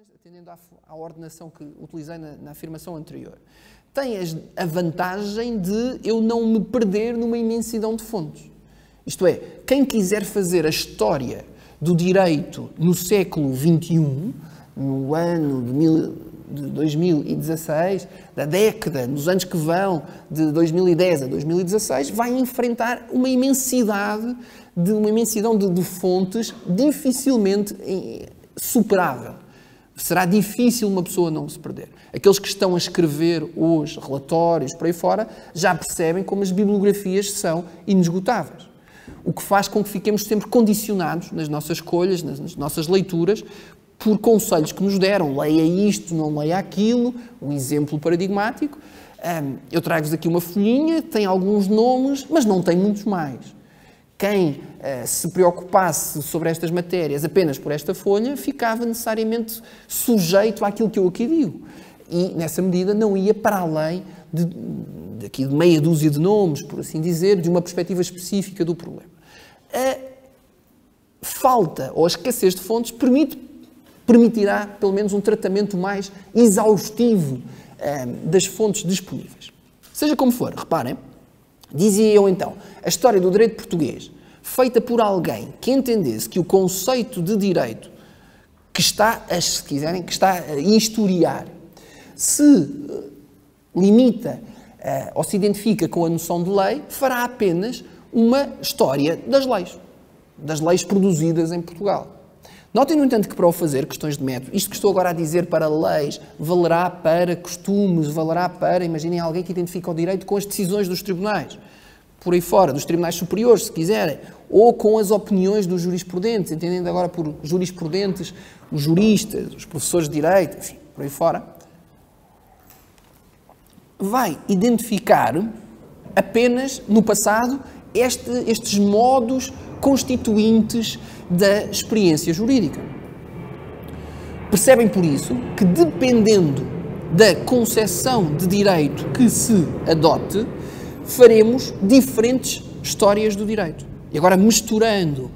vantagens, atendendo à ordenação que utilizei na afirmação anterior. Tem a vantagem de eu não me perder numa imensidão de fontes. Isto é, quem quiser fazer a história do direito no século XXI, no ano de 2016, da década, nos anos que vão, de 2010 a 2016, vai enfrentar uma imensidão de fontes dificilmente superável. Será difícil uma pessoa não se perder. Aqueles que estão a escrever os relatórios por aí fora já percebem como as bibliografias são inesgotáveis. O que faz com que fiquemos sempre condicionados nas nossas escolhas, nas nossas leituras, por conselhos que nos deram. Leia isto, não leia aquilo. Um exemplo paradigmático. Eu trago-vos aqui uma folhinha, tem alguns nomes, mas não tem muitos mais. Quem se preocupasse sobre estas matérias apenas por esta folha, ficava necessariamente sujeito àquilo que eu aqui digo. E, nessa medida, não ia para além de meia dúzia de nomes, por assim dizer, de uma perspectiva específica do problema. A falta ou a escassez de fontes permitirá, pelo menos, um tratamento mais exaustivo das fontes disponíveis. Seja como for, reparem, dizia eu então, a história do direito português, feita por alguém que entendesse que o conceito de direito que está a historiar se limita ou se identifica com a noção de lei, fará apenas uma história das leis produzidas em Portugal. Notem, no entanto, que para o fazer, questões de método, isto que estou agora a dizer para leis, valerá para costumes, valerá para, imaginem alguém que identifica o direito com as decisões dos tribunais, por aí fora, dos tribunais superiores, se quiserem, ou com as opiniões dos jurisprudentes, entendendo agora por jurisprudentes, os juristas, os professores de direito, enfim, por aí fora, vai identificar apenas, no passado, estes modos constituintes da experiência jurídica. Percebem, por isso, que dependendo da concepção de direito que se adote, faremos diferentes histórias do direito. E agora, misturando,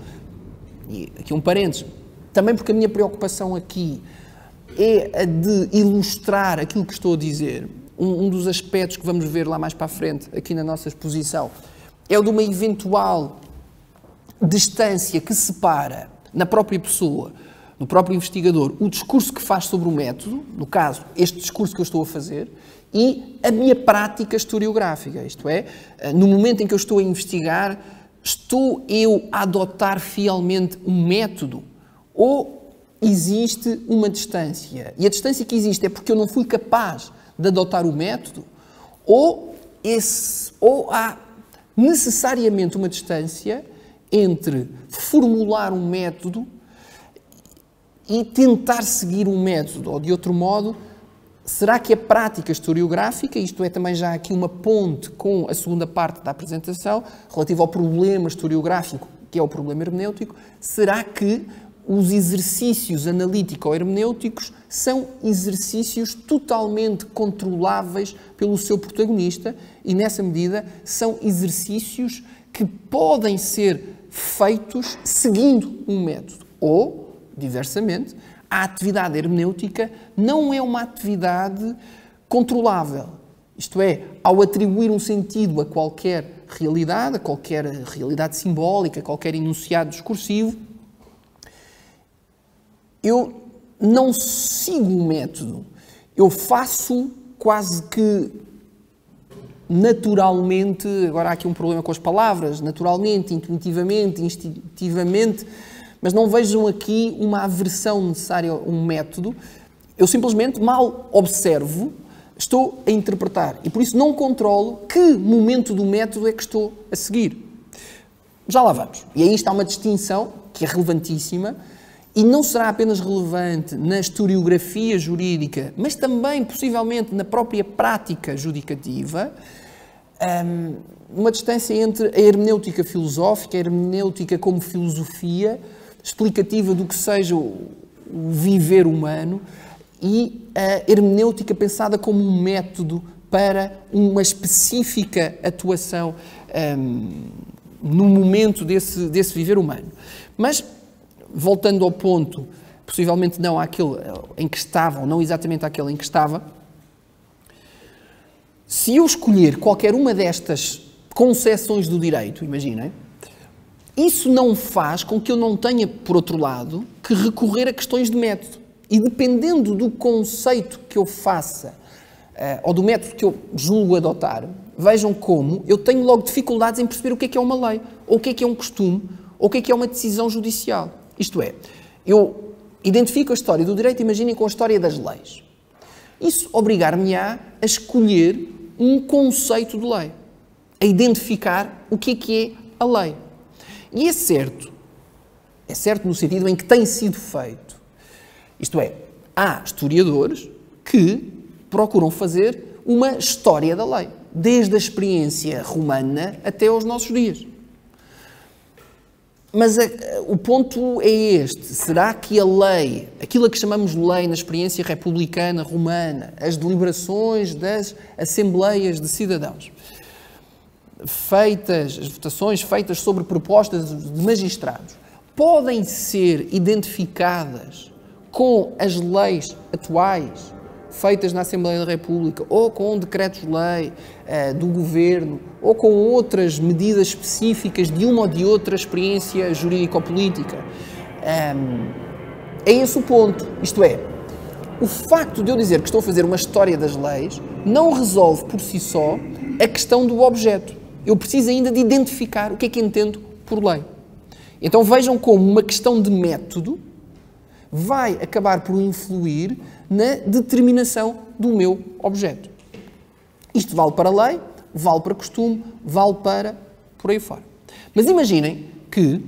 e aqui um parênteses, também porque a minha preocupação aqui é a de ilustrar aquilo que estou a dizer. Um dos aspectos que vamos ver lá mais para a frente, aqui na nossa exposição, é o de uma eventual distância que separa na própria pessoa, no próprio investigador, o discurso que faz sobre o método, no caso, este discurso que eu estou a fazer, e a minha prática historiográfica, isto é, no momento em que eu estou a investigar, estou eu a adotar fielmente um método ou existe uma distância? E a distância que existe é porque eu não fui capaz de adotar o método ou há necessariamente uma distância entre formular um método e tentar seguir um método, ou de outro modo, será que a prática historiográfica, isto é também já aqui uma ponte com a segunda parte da apresentação, relativa ao problema historiográfico, que é o problema hermenêutico, será que os exercícios analítico-hermenêuticos são exercícios totalmente controláveis pelo seu protagonista e, nessa medida, são exercícios que podem ser feitos seguindo um método ou, diversamente, a atividade hermenêutica não é uma atividade controlável. Isto é, ao atribuir um sentido a qualquer realidade simbólica, a qualquer enunciado discursivo, eu não sigo um método. Eu faço quase que naturalmente, agora há aqui um problema com as palavras, naturalmente, intuitivamente, instintivamente, mas não vejam aqui uma aversão necessária a um método. Eu simplesmente mal observo, estou a interpretar e por isso não controlo que momento do método é que estou a seguir. Já lá vamos. E aí está uma distinção que é relevantíssima e não será apenas relevante na historiografia jurídica, mas também, possivelmente, na própria prática judicativa, uma distância entre a hermenêutica filosófica, a hermenêutica como filosofia, explicativa do que seja o viver humano, e a hermenêutica pensada como um método para uma específica atuação no momento desse viver humano. Mas, voltando ao ponto possivelmente não àquele em que estava, ou não exatamente àquele em que estava, se eu escolher qualquer uma destas concessões do direito, imaginem, isso não faz com que eu não tenha, por outro lado, que recorrer a questões de método. E dependendo do conceito que eu faça, ou do método que eu julgo adotar, vejam como eu tenho logo dificuldades em perceber o que é uma lei, ou o que é um costume, ou o que é uma decisão judicial. Isto é, eu identifico a história do direito, imaginem, com a história das leis. Isso obrigar-me-á a escolher um conceito de lei, a identificar o que é a lei. E é certo no sentido em que tem sido feito. Isto é, há historiadores que procuram fazer uma história da lei, desde a experiência romana até aos nossos dias. Mas o ponto é este: será que a lei, aquilo a que chamamos de lei na experiência republicana romana, as deliberações das assembleias de cidadãos, as votações feitas sobre propostas de magistrados, podem ser identificadas com as leis atuais feitas na Assembleia da República, ou com decretos-lei do Governo, ou com outras medidas específicas de uma ou de outra experiência jurídico-política? É esse o ponto. Isto é, o facto de eu dizer que estou a fazer uma história das leis não resolve por si só a questão do objeto. Eu preciso ainda de identificar o que é que entendo por lei. Então vejam como uma questão de método vai acabar por influir na determinação do meu objeto. Isto vale para lei, vale para costume, vale para por aí fora. Mas imaginem que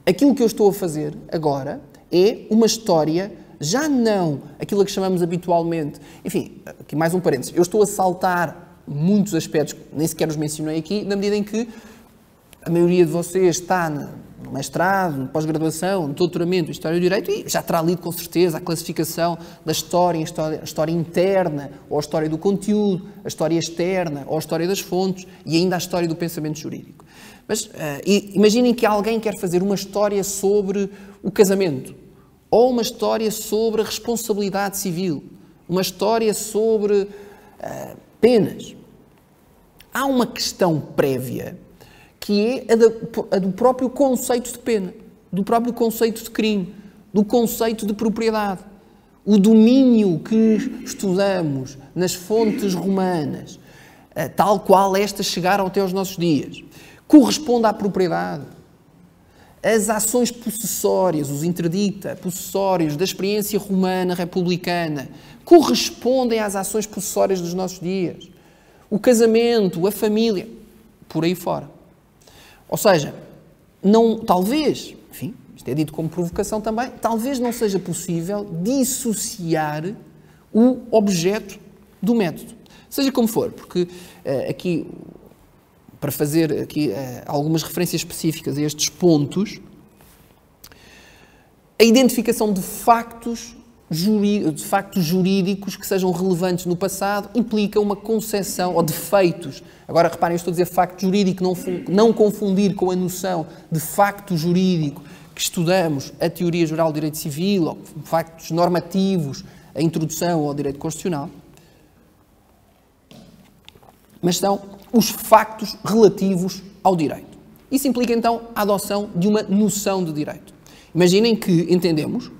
aquilo que eu estou a fazer agora é uma história, já não aquilo a que chamamos habitualmente... Enfim, aqui mais um parênteses. Eu estou a saltar muitos aspectos, nem sequer os mencionei aqui, na medida em que a maioria de vocês está no mestrado, no pós-graduação, no doutoramento em História do Direito e já terá lido com certeza a classificação da história, a história interna, ou a história do conteúdo, a história externa, ou a história das fontes e ainda a história do pensamento jurídico. Mas imaginem que alguém quer fazer uma história sobre o casamento, ou uma história sobre a responsabilidade civil, uma história sobre penas. Há uma questão prévia que é a do próprio conceito de pena, do próprio conceito de crime, do conceito de propriedade. O domínio que estudamos nas fontes romanas, tal qual estas chegaram até aos nossos dias, corresponde à propriedade. As ações possessórias, os interdicta possessórios da experiência romana republicana, correspondem às ações possessórias dos nossos dias. O casamento, a família, por aí fora. Ou seja, talvez, enfim, isto é dito como provocação também, talvez não seja possível dissociar o objeto do método. Seja como for, porque aqui, para fazer aqui algumas referências específicas a estes pontos, a identificação de factos jurídicos que sejam relevantes no passado implica uma concepção, ou de feitos. Agora, reparem, eu estou a dizer facto jurídico, não confundir com a noção de facto jurídico que estudamos a teoria geral do direito civil, ou factos normativos, a introdução ao direito constitucional. Mas são os factos relativos ao direito. Isso implica, então, a adoção de uma noção de direito. Imaginem que entendemos,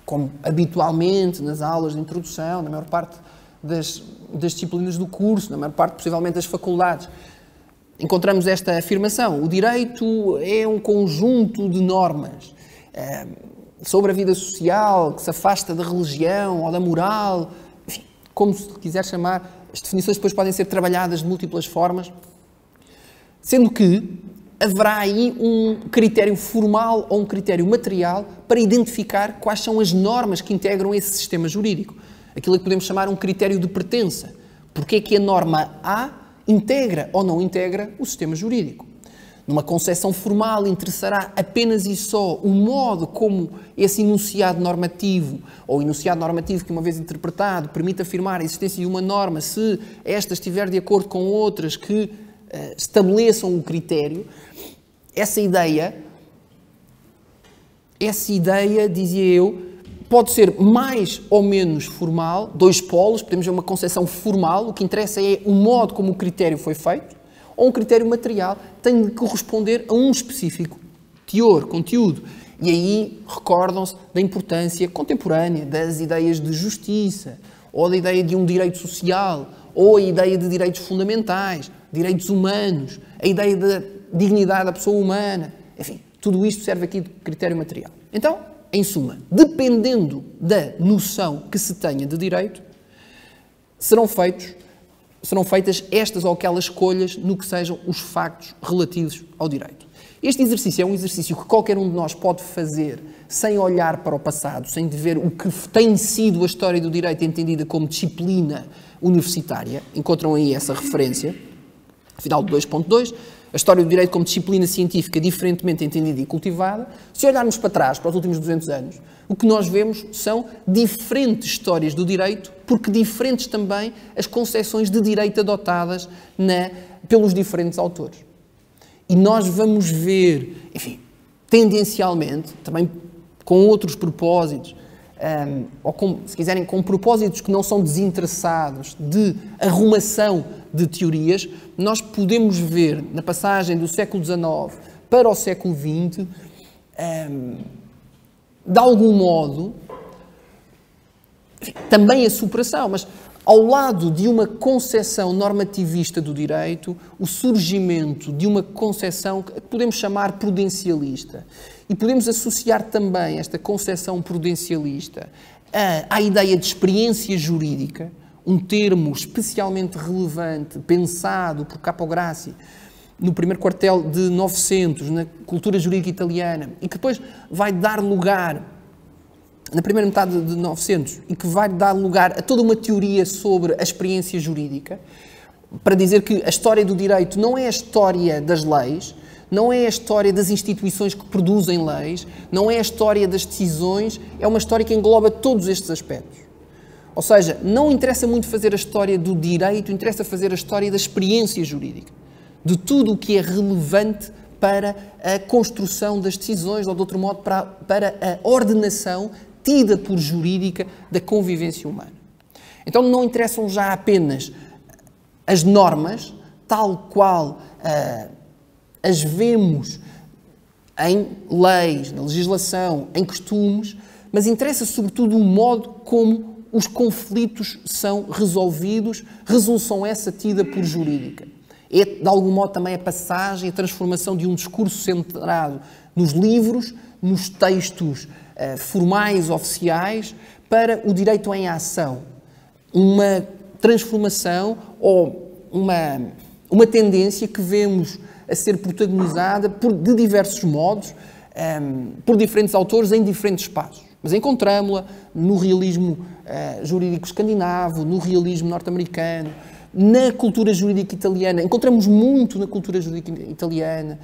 como habitualmente nas aulas de introdução, na maior parte das disciplinas do curso, na maior parte, possivelmente, das faculdades, encontramos esta afirmação: o direito é um conjunto de normas sobre a vida social que se afasta da religião ou da moral, enfim, como se quiser chamar. As definições depois podem ser trabalhadas de múltiplas formas, sendo que haverá aí um critério formal ou um critério material para identificar quais são as normas que integram esse sistema jurídico. Aquilo que podemos chamar um critério de pertença. Porque é que a norma A integra ou não integra o sistema jurídico? Numa concepção formal, interessará apenas e só o modo como esse enunciado normativo, ou enunciado normativo que, uma vez interpretado, permite afirmar a existência de uma norma se esta estiver de acordo com outras que estabeleçam o critério. Essa ideia, dizia eu, pode ser mais ou menos formal, dois polos, podemos ver uma concepção formal, o que interessa é o modo como o critério foi feito, ou um critério material, tem de corresponder a um específico teor, conteúdo. E aí recordam-se da importância contemporânea das ideias de justiça, ou da ideia de um direito social, ou a ideia de direitos fundamentais, direitos humanos, a ideia da dignidade da pessoa humana. Enfim, tudo isto serve aqui de critério material. Então, em suma, dependendo da noção que se tenha de direito, serão feitas estas ou aquelas escolhas no que sejam os factos relativos ao direito. Este exercício é um exercício que qualquer um de nós pode fazer sem olhar para o passado, sem ver o que tem sido a história do direito entendida como disciplina universitária. Encontram aí essa referência, final de 2.2, a história do direito como disciplina científica diferentemente entendida e cultivada. Se olharmos para trás, para os últimos 200 anos, o que nós vemos são diferentes histórias do direito, porque diferentes também as concepções de direito adotadas pelos diferentes autores. E nós vamos ver, enfim, tendencialmente, também com outros propósitos, ou se quiserem, com propósitos que não são desinteressados de arrumação de teorias, nós podemos ver, na passagem do século XIX para o século XX, de algum modo, enfim, também a superação, mas ao lado de uma concepção normativista do direito, o surgimento de uma concepção que podemos chamar prudencialista. E podemos associar também esta concepção prudencialista à ideia de experiência jurídica, um termo especialmente relevante, pensado por Capograssi no primeiro quartel de 900, na cultura jurídica italiana, e que depois vai dar lugar, na primeira metade de 900, e que vai dar lugar a toda uma teoria sobre a experiência jurídica, para dizer que a história do direito não é a história das leis, não é a história das instituições que produzem leis, não é a história das decisões, é uma história que engloba todos estes aspectos. Ou seja, não interessa muito fazer a história do direito, interessa fazer a história da experiência jurídica, de tudo o que é relevante para a construção das decisões, ou de outro modo, para a ordenação tida por jurídica da convivência humana. Então não interessam já apenas as normas, tal qual as vemos em leis, na legislação, em costumes, mas interessa sobretudo o modo como os conflitos são resolvidos, resolução essa tida por jurídica. É, de algum modo, também a passagem, a transformação de um discurso centrado nos livros, nos textos formais, oficiais, para o direito em ação. Uma transformação ou uma tendência que vemos a ser protagonizada de diversos modos, por diferentes autores em diferentes espaços. Mas encontramos-la no realismo jurídico escandinavo, no realismo norte-americano, na cultura jurídica italiana, encontramos muito na cultura jurídica italiana,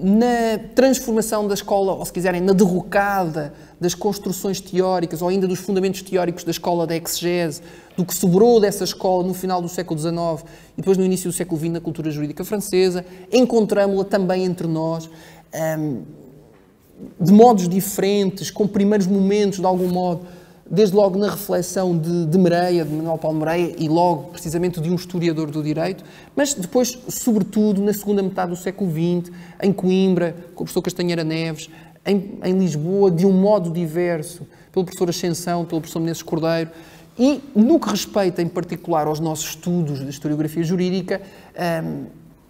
na transformação da escola, ou se quiserem, na derrocada das construções teóricas, ou ainda dos fundamentos teóricos da escola da exegese, do que sobrou dessa escola no final do século XIX e depois no início do século XX na cultura jurídica francesa. Encontramos-la também entre nós, de modos diferentes, com primeiros momentos, de algum modo, desde logo na reflexão de Mereia, de Manuel Paulo Mereia, e logo, precisamente, de um historiador do direito, mas depois, sobretudo, na segunda metade do século XX, em Coimbra, com o professor Castanheira Neves, em Lisboa, de um modo diverso, pelo professor Ascensão, pelo professor Menezes Cordeiro, e no que respeita, em particular, aos nossos estudos de historiografia jurídica,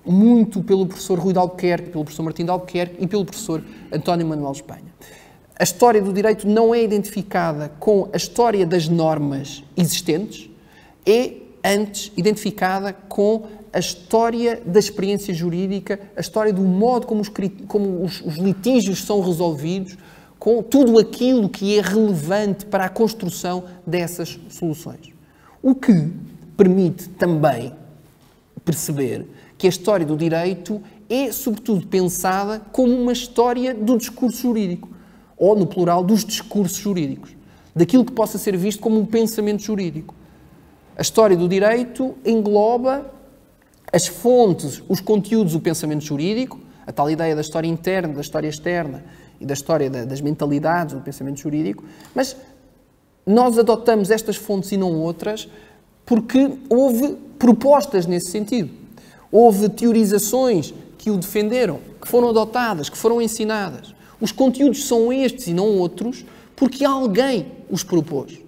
muito pelo professor Rui de Albuquerque, pelo professor Martim de Albuquerque e pelo professor António Manuel Espanha. A história do direito não é identificada com a história das normas existentes, é antes identificada com a história da experiência jurídica, a história do modo como os litígios são resolvidos, com tudo aquilo que é relevante para a construção dessas soluções. O que permite também perceber que a história do direito é, sobretudo, pensada como uma história do discurso jurídico, ou, no plural, dos discursos jurídicos, daquilo que possa ser visto como um pensamento jurídico. A história do direito engloba as fontes, os conteúdos do pensamento jurídico, a tal ideia da história interna, da história externa e da história das mentalidades, do pensamento jurídico, mas nós adotamos estas fontes e não outras porque houve propostas nesse sentido. Houve teorizações que o defenderam, que foram adotadas, que foram ensinadas. Os conteúdos são estes e não outros porque alguém os propôs.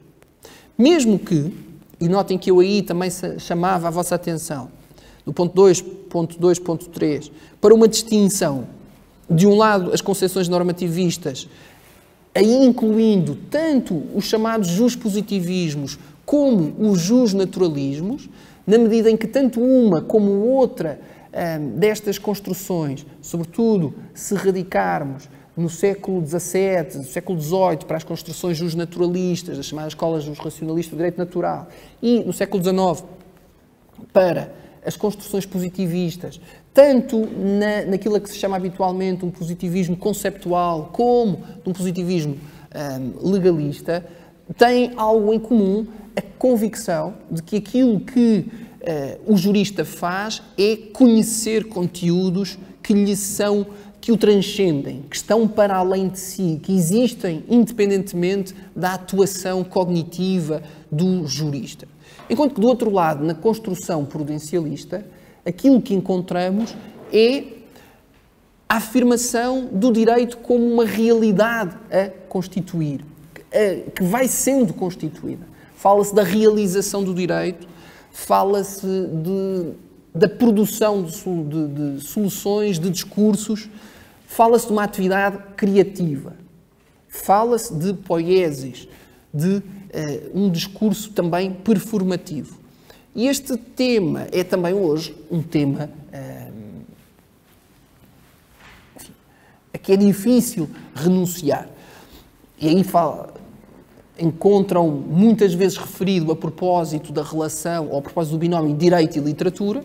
Mesmo que, e notem que eu aí também chamava a vossa atenção, do ponto 2.2.3, para uma distinção, de um lado, as concepções normativistas, aí incluindo tanto os chamados juspositivismos como os jusnaturalismos, na medida em que tanto uma como outra destas construções, sobretudo se radicarmos no século XVII, no século XVIII, para as construções jusnaturalistas, as chamadas escolas jusracionalistas do direito natural, e no século XIX, para as construções positivistas, tanto naquilo que se chama habitualmente um positivismo conceptual, como um positivismo legalista, têm algo em comum, a convicção de que aquilo que o jurista faz é conhecer conteúdos que o transcendem, que estão para além de si, que existem independentemente da atuação cognitiva do jurista. Enquanto que, do outro lado, na construção prudencialista, aquilo que encontramos é a afirmação do direito como uma realidade a constituir, que vai sendo constituída. Fala-se da realização do direito, fala-se da produção de soluções, de discursos, fala-se de uma atividade criativa, fala-se de poiesis, de um discurso também performativo. E este tema é também hoje um tema a que é difícil renunciar. E aí encontram muitas vezes referido a propósito da relação, ou a propósito do binómio direito e literatura.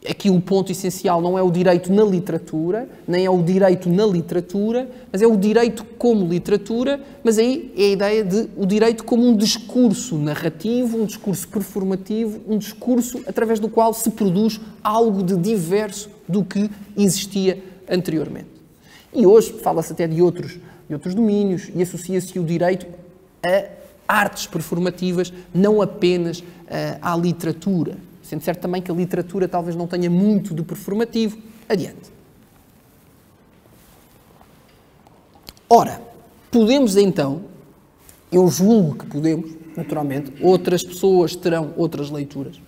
Aqui o ponto essencial não é o direito na literatura, nem é o direito na literatura, mas é o direito como literatura, mas aí é a ideia de o direito como um discurso narrativo, um discurso performativo, um discurso através do qual se produz algo de diverso do que existia anteriormente. E hoje fala-se até de outros domínios e associa-se o direito a artes performativas, não apenas à literatura. Sendo certo também que a literatura talvez não tenha muito de performativo. Adiante. Ora, podemos então, eu julgo que podemos, naturalmente, outras pessoas terão outras leituras.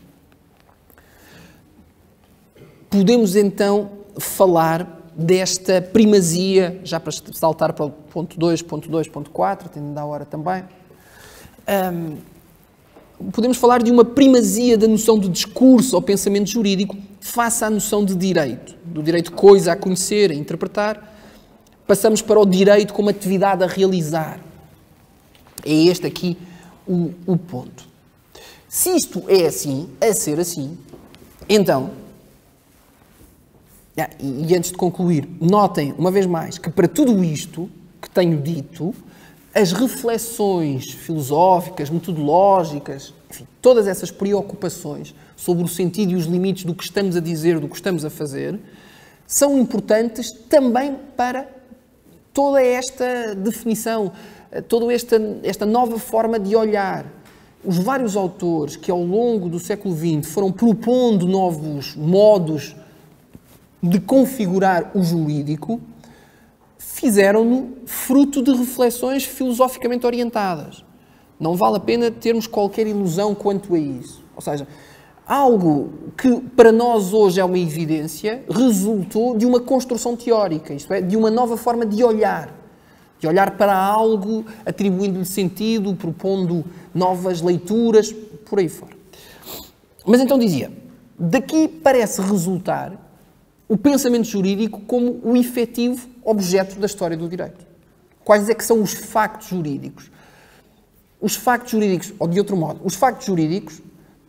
Podemos então falar desta primazia, já para saltar para o ponto 2.2.4, tendo da hora também, podemos falar de uma primazia da noção de discurso ou pensamento jurídico face à noção de direito. Do direito coisa a conhecer, a interpretar, passamos para o direito como atividade a realizar. É este aqui o ponto. Se isto é assim, a ser assim, então, e antes de concluir, notem, uma vez mais, que para tudo isto que tenho dito, as reflexões filosóficas, metodológicas, enfim, todas essas preocupações sobre o sentido e os limites do que estamos a dizer, do que estamos a fazer, são importantes também para toda esta definição, toda esta nova forma de olhar. Os vários autores que ao longo do século XX foram propondo novos modos de configurar o jurídico, fizeram-no fruto de reflexões filosoficamente orientadas. Não vale a pena termos qualquer ilusão quanto a isso. Ou seja, algo que para nós hoje é uma evidência resultou de uma construção teórica, isto é, de uma nova forma de olhar para algo, atribuindo-lhe sentido, propondo novas leituras, por aí fora. Mas então dizia, daqui parece resultar o pensamento jurídico como o efetivo objeto da história do direito. Quais é que são os factos jurídicos? Os factos jurídicos, ou de outro modo, os factos jurídicos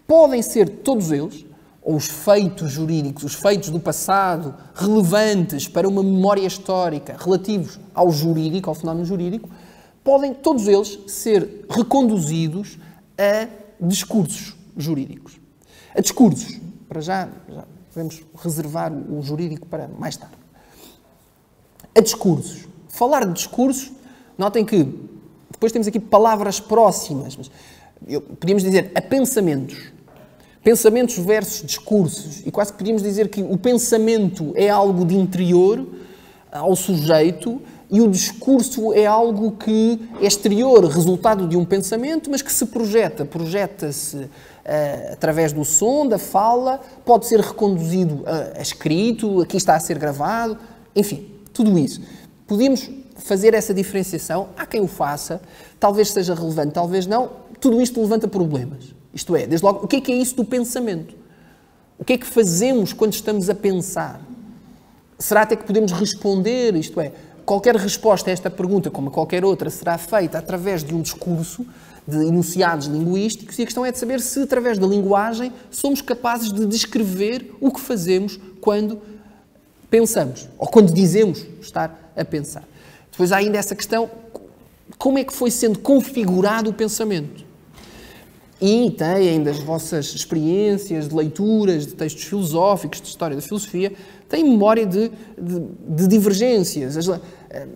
podem ser todos eles, ou os feitos jurídicos, os feitos do passado, relevantes para uma memória histórica, relativos ao jurídico, ao fenómeno jurídico, podem todos eles ser reconduzidos a discursos jurídicos. A discursos, para já podemos reservar o jurídico para mais tarde. A discursos Falar de discurso, notem que depois temos aqui palavras próximas, mas podíamos dizer a pensamentos. Pensamentos versus discursos. E quase que podíamos dizer que o pensamento é algo de interior ao sujeito e o discurso é algo que é exterior, resultado de um pensamento, mas que se projeta-se através do som, da fala, pode ser reconduzido a escrito, aqui está a ser gravado, enfim, tudo isso. Podemos fazer essa diferenciação, há quem o faça, talvez seja relevante, talvez não, tudo isto levanta problemas. Isto é, desde logo, o que é isso do pensamento? O que é que fazemos quando estamos a pensar? Será até que podemos responder, isto é, qualquer resposta a esta pergunta, como a qualquer outra, será feita através de um discurso, de enunciados linguísticos, e a questão é de saber se, através da linguagem, somos capazes de descrever o que fazemos quando pensamos, ou quando dizemos estar a pensar. Depois há ainda essa questão, como é que foi sendo configurado o pensamento? E têm das vossas experiências de leituras, de textos filosóficos, de história da filosofia, têm memória de divergências.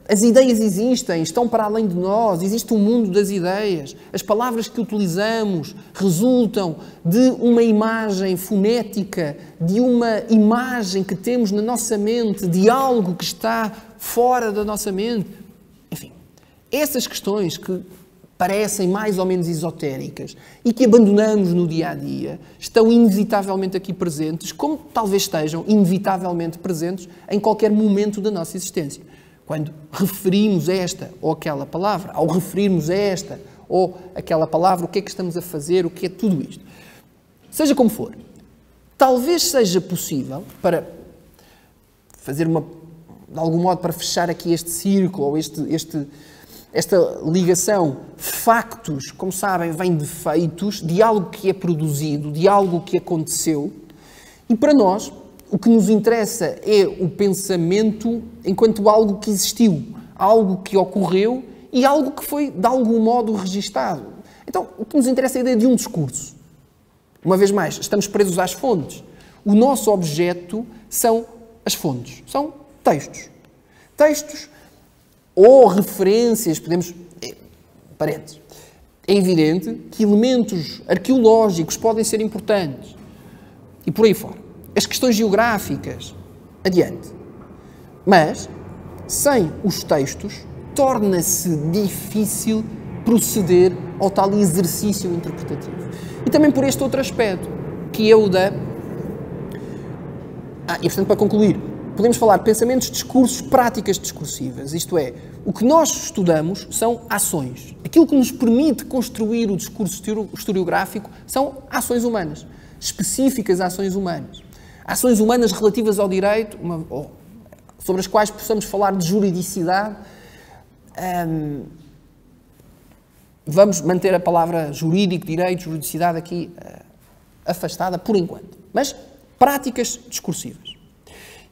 As ideias existem, estão para além de nós, existe um mundo das ideias. As palavras que utilizamos resultam de uma imagem fonética, de uma imagem que temos na nossa mente, de algo que está fora da nossa mente. Enfim, essas questões que parecem mais ou menos esotéricas e que abandonamos no dia-a-dia, estão inevitavelmente aqui presentes, como talvez estejam inevitavelmente presentes em qualquer momento da nossa existência. Quando referimos esta ou aquela palavra, ao referirmos esta ou aquela palavra, o que é que estamos a fazer, o que é tudo isto. Seja como for, talvez seja possível, para fazer de algum modo, para fechar aqui este círculo, ou esta ligação, factos, como sabem, vem de feitos, de algo que é produzido, de algo que aconteceu, e para nós, o que nos interessa é o pensamento enquanto algo que existiu, algo que ocorreu e algo que foi, de algum modo, registado. Então, o que nos interessa é a ideia de um discurso. Uma vez mais, estamos presos às fontes. O nosso objeto são as fontes, são textos. Textos ou referências, podemos... Parênteses. É evidente que elementos arqueológicos podem ser importantes. E por aí fora. As questões geográficas, adiante. Mas, sem os textos, torna-se difícil proceder ao tal exercício interpretativo. E também por este outro aspecto, que é o da... e portanto, para concluir, podemos falar de pensamentos, discursos, práticas discursivas. Isto é, o que nós estudamos são ações. Aquilo que nos permite construir o discurso historiográfico são ações humanas, específicas ações humanas. Ações humanas relativas ao direito, sobre as quais possamos falar de juridicidade. Vamos manter a palavra jurídico, direito, juridicidade aqui afastada por enquanto. Mas práticas discursivas.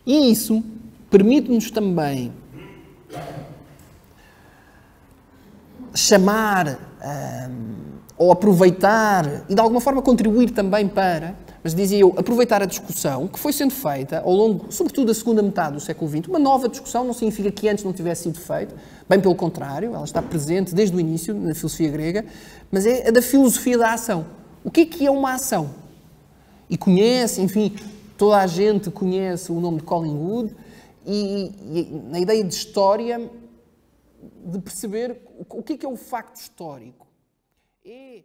E isso permite-nos também chamar ou aproveitar e de alguma forma contribuir também para, mas dizia eu, aproveitar a discussão que foi sendo feita ao longo, sobretudo da segunda metade do século XX. Uma nova discussão não significa que antes não tivesse sido feita, bem pelo contrário, ela está presente desde o início na filosofia grega, mas é a da filosofia da ação. O que é uma ação? E conhece, enfim, toda a gente conhece o nome de Collingwood e na ideia de história, de perceber o que é o facto histórico. É